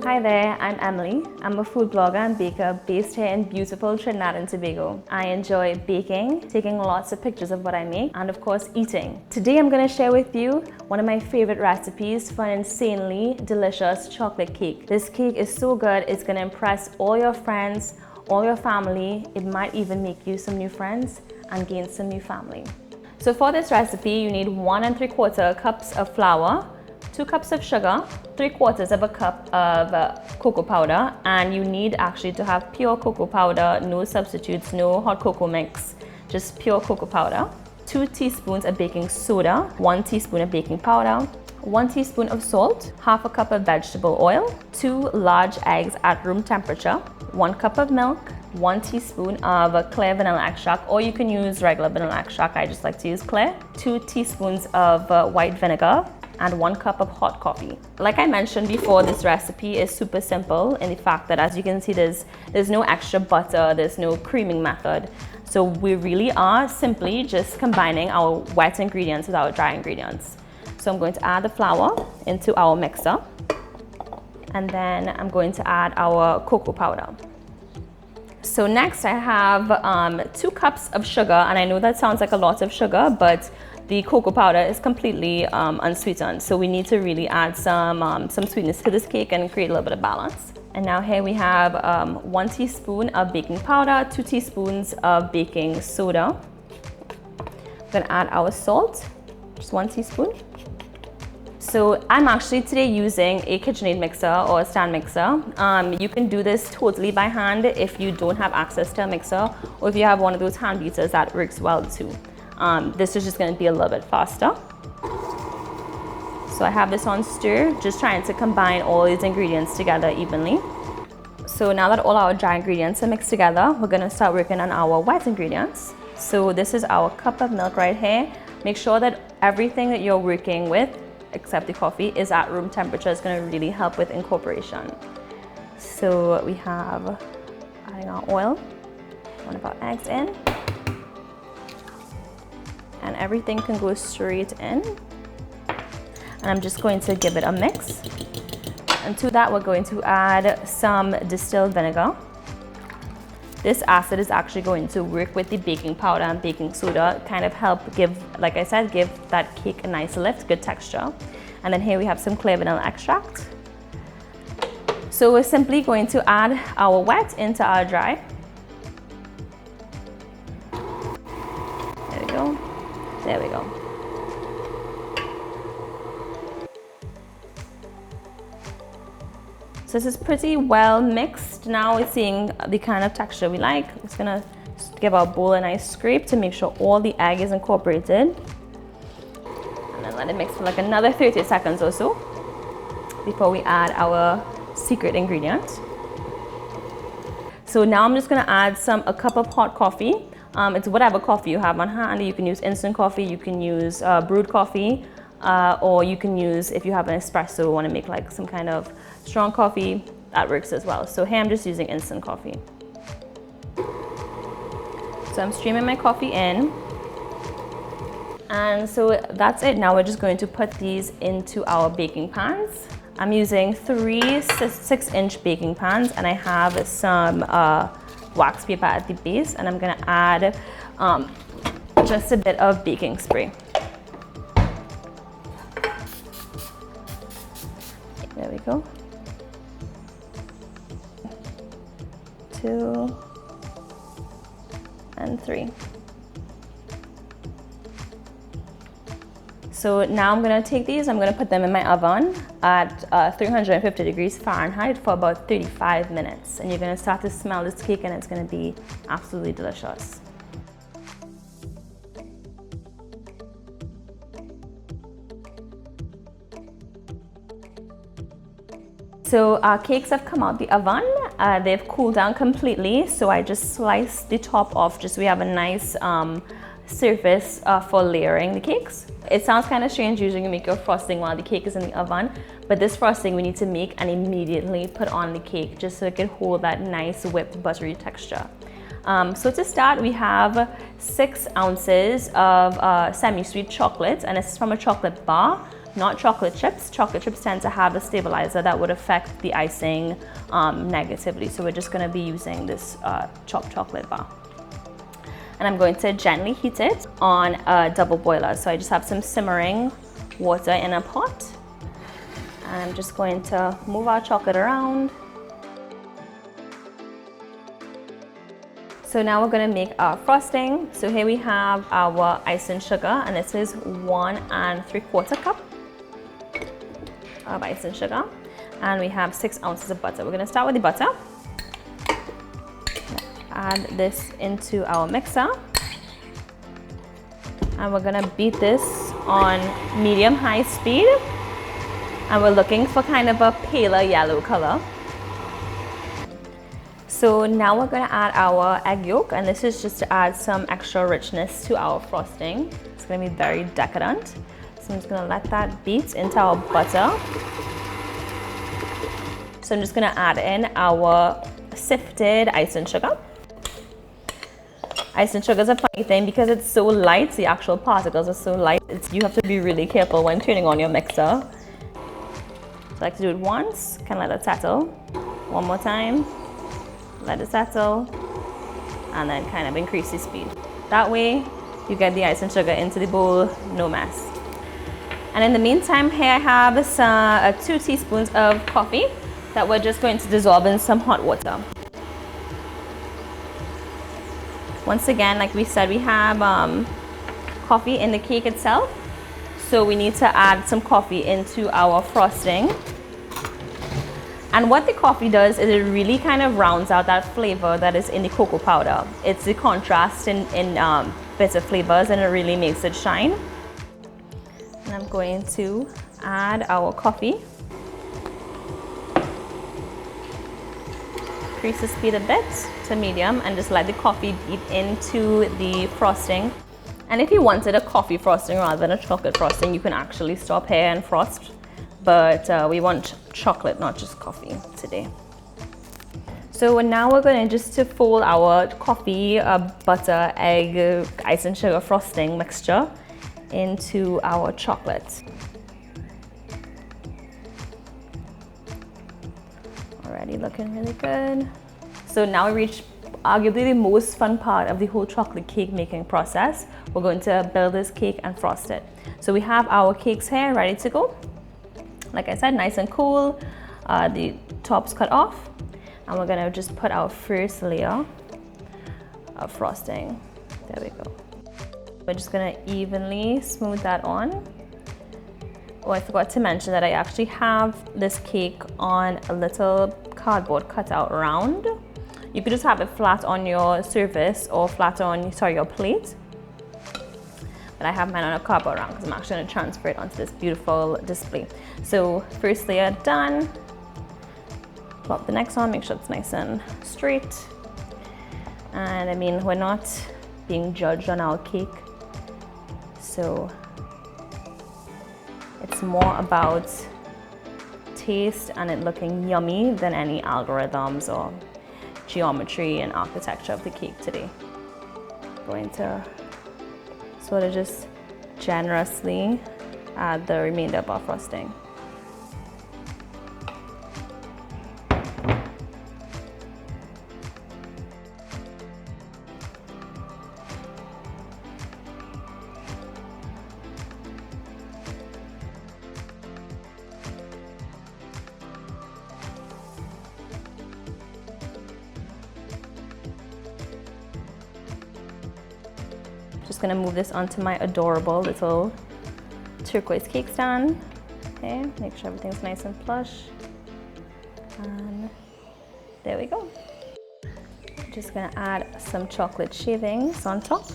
Hi there, I'm Emily. I'm a food blogger and baker based here in beautiful Trinidad and Tobago. I enjoy baking, taking lots of pictures of what I make, and of course eating. Today I'm going to share with you one of my favorite recipes for an insanely delicious chocolate cake. This cake is so good, it's going to impress all your friends, all your family. It might even make you some new friends and gain some new family. So for this recipe, you need 1 3/4 cups of flour, 2 cups of sugar, 3/4 of a cup of cocoa powder, and you need actually to have pure cocoa powder, no substitutes, no hot cocoa mix, just pure cocoa powder. 2 teaspoons of baking soda, 1 teaspoon of baking powder, 1 teaspoon of salt, half a cup of vegetable oil, 2 large eggs at room temperature, 1 cup of milk, 1 teaspoon of clear vanilla extract, or you can use regular vanilla extract. I just like to use clear. 2 teaspoons of white vinegar, and 1 cup of hot coffee. Like I mentioned before, this recipe is super simple in the fact that, as you can see, there's no extra butter, there's no creaming method. So we really are simply just combining our wet ingredients with our dry ingredients. So I'm going to add the flour into our mixer, and then I'm going to add our cocoa powder. So next I have 2 cups of sugar, and I know that sounds like a lot of sugar, but the cocoa powder is completely unsweetened, so we need to really add some sweetness to this cake and create a little bit of balance. And now here we have 1 teaspoon of baking powder, 2 teaspoons of baking soda. I'm gonna add our salt, just 1 teaspoon. So I'm actually today using a KitchenAid mixer or a stand mixer. You can do this totally by hand if you don't have access to a mixer, or if you have one of those hand beaters, that works well too. This is just going to be a little bit faster. So I have this on stir, just trying to combine all these ingredients together evenly. So now that all our dry ingredients are mixed together, we're going to start working on our wet ingredients. So this is our cup of milk right here. Make sure that everything that you're working with, except the coffee, is at room temperature. It's going to really help with incorporation. So we have adding our oil, 1 of our eggs in, and everything can go straight in. And I'm just going to give it a mix. And to that, we're going to add some distilled vinegar. This acid is actually going to work with the baking powder and baking soda, kind of help give, like I said, give that cake a nice lift, good texture. And then here we have some clear vanilla extract. So we're simply going to add our wet into our dry. There we go. There we go. So this is pretty well mixed. Now we're seeing the kind of texture we like. I'm just gonna give our bowl a nice scrape to make sure all the egg is incorporated. And then let it mix for like another 30 seconds or so before we add our secret ingredient. So now I'm just gonna add a cup of hot coffee. It's whatever coffee you have on hand. You can use instant coffee, you can use brewed coffee, or you can use, if you have an espresso, want to make like some kind of strong coffee, that works as well. So here I'm just using instant coffee. So I'm streaming my coffee in. And so that's it. Now we're just going to put these into our baking pans. I'm using 3 6-inch baking pans, and I have some wax paper at the base, and I'm gonna add just a bit of baking spray. There we go. 2 and 3. So now I'm gonna take these, I'm gonna put them in my oven at 350 degrees Fahrenheit for about 35 minutes. And you're gonna start to smell this cake, and it's gonna be absolutely delicious. So our cakes have come out the oven. They've cooled down completely. So I just sliced the top off, just so we have a nice surface for layering the cakes. It sounds kind of strange usually you make your frosting while the cake is in the oven, but this frosting we need to make and immediately put on the cake, just so it can hold that nice whipped buttery texture. So to start, we have 6 ounces of semi-sweet chocolate, and this is from a chocolate bar. not chocolate chips. Chocolate chips tend to have a stabilizer that would affect the icing negatively. So we're just gonna be using this chopped chocolate bar. And I'm going to gently heat it on a double boiler. So I just have some simmering water in a pot. And I'm just going to move our chocolate around. So now we're going to make our frosting. So here we have our icing sugar, and this is 1 3/4 cup of icing sugar. And we have 6 ounces of butter. We're going to start with the butter. Add this into our mixer. And we're going to beat this on medium-high speed. And we're looking for kind of a paler yellow color. So now we're going to add our egg yolk, and this is just to add some extra richness to our frosting. It's going to be very decadent. So I'm just going to let that beat into our butter. So I'm just going to add in our sifted icing sugar. Icing sugar is a funny thing because it's so light, the actual particles are so light, you have to be really careful when turning on your mixer. So I like to do it once, kind of let it settle. One more time. Let it settle, and then kind of increase the speed. That way you get the ice and sugar into the bowl, no mess. And in the meantime, here I have some, 2 teaspoons of coffee that we're just going to dissolve in some hot water. Once again, like we said, we have coffee in the cake itself, so we need to add some coffee into our frosting. And what the coffee does is it really kind of rounds out that flavor that is in the cocoa powder. It's the contrast in bitter flavors, and it really makes it shine. And I'm going to add our coffee. Increase the speed a bit to medium and just let the coffee beat into the frosting. And if you wanted a coffee frosting rather than a chocolate frosting, you can actually stop here and frost. But we want chocolate, not just coffee today. So now we're going to just to fold our coffee, butter, egg, ice and sugar frosting mixture into our chocolate. Already looking really good. So now we reach arguably the most fun part of the whole chocolate cake making process. We're going to build this cake and frost it. So we have our cakes here ready to go. Like I said, nice and cool, the top's cut off, and we're gonna just put our first layer of frosting. There we go. We're just gonna evenly smooth that on. Oh, I forgot to mention that I actually have this cake on a little cardboard cutout round. You could just have it flat on your surface or flat on, your plate. But I have mine on a cardboard round because I'm actually going to transfer it onto this beautiful display. So first layer done. Plop the next one, make sure it's nice and straight. And I mean, we're not being judged on our cake. So it's more about taste and it looking yummy than any algorithms or geometry and architecture of the cake today. Going to sort of just generously add the remainder of our frosting. Just gonna move this onto my adorable little turquoise cake stand. Okay, make sure everything's nice and flush. And there we go. Just gonna add some chocolate shavings on top,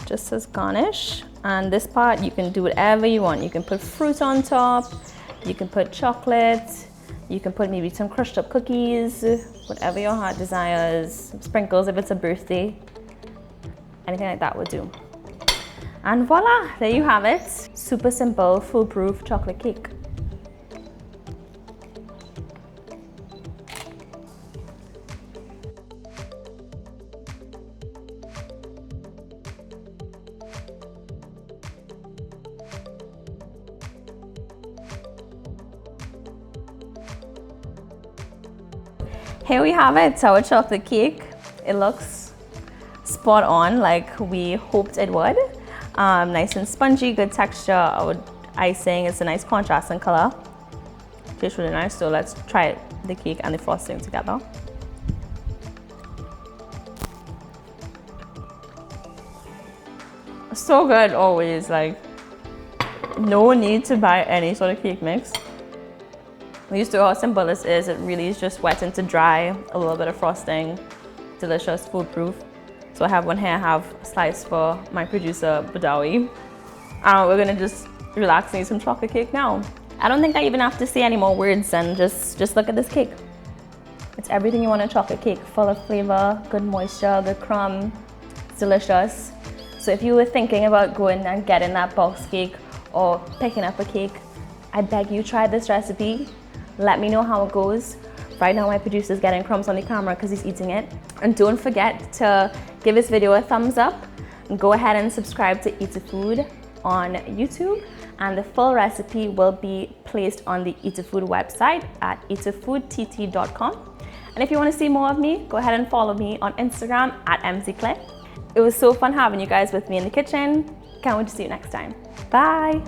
just as garnish. And this part, you can do whatever you want. You can put fruit on top, you can put chocolate, you can put maybe some crushed up cookies, whatever your heart desires, sprinkles if it's a birthday. Anything like that would do. And voila, there you have it. Super simple, foolproof chocolate cake. Here we have it, our chocolate cake. It looks spot on like we hoped it would. Nice and spongy, good texture. Our icing is a nice contrast in color. Tastes really nice, so let's try the cake and the frosting together. So good always, like no need to buy any sort of cake mix. We used to how simple this is. It really is just wet into dry, a little bit of frosting, delicious, foolproof. So I have one here, I have a slice for my producer, Badawi. We're gonna just relax and eat some chocolate cake now. I don't think I even have to say any more words, and just look at this cake. It's everything you want in a chocolate cake, full of flavor, good moisture, good crumb, it's delicious. So if you were thinking about going and getting that box cake or picking up a cake, I beg you try this recipe. Let me know how it goes. Right now my producer's getting crumbs on the camera because he's eating it. And don't forget to give this video a thumbs up. And go ahead and subscribe to Eat a Food on YouTube. And the full recipe will be placed on the Eat a Food website at eatafoodtt.com. And if you want to see more of me, go ahead and follow me on Instagram at mzclip. It was so fun having you guys with me in the kitchen. Can't wait to see you next time. Bye.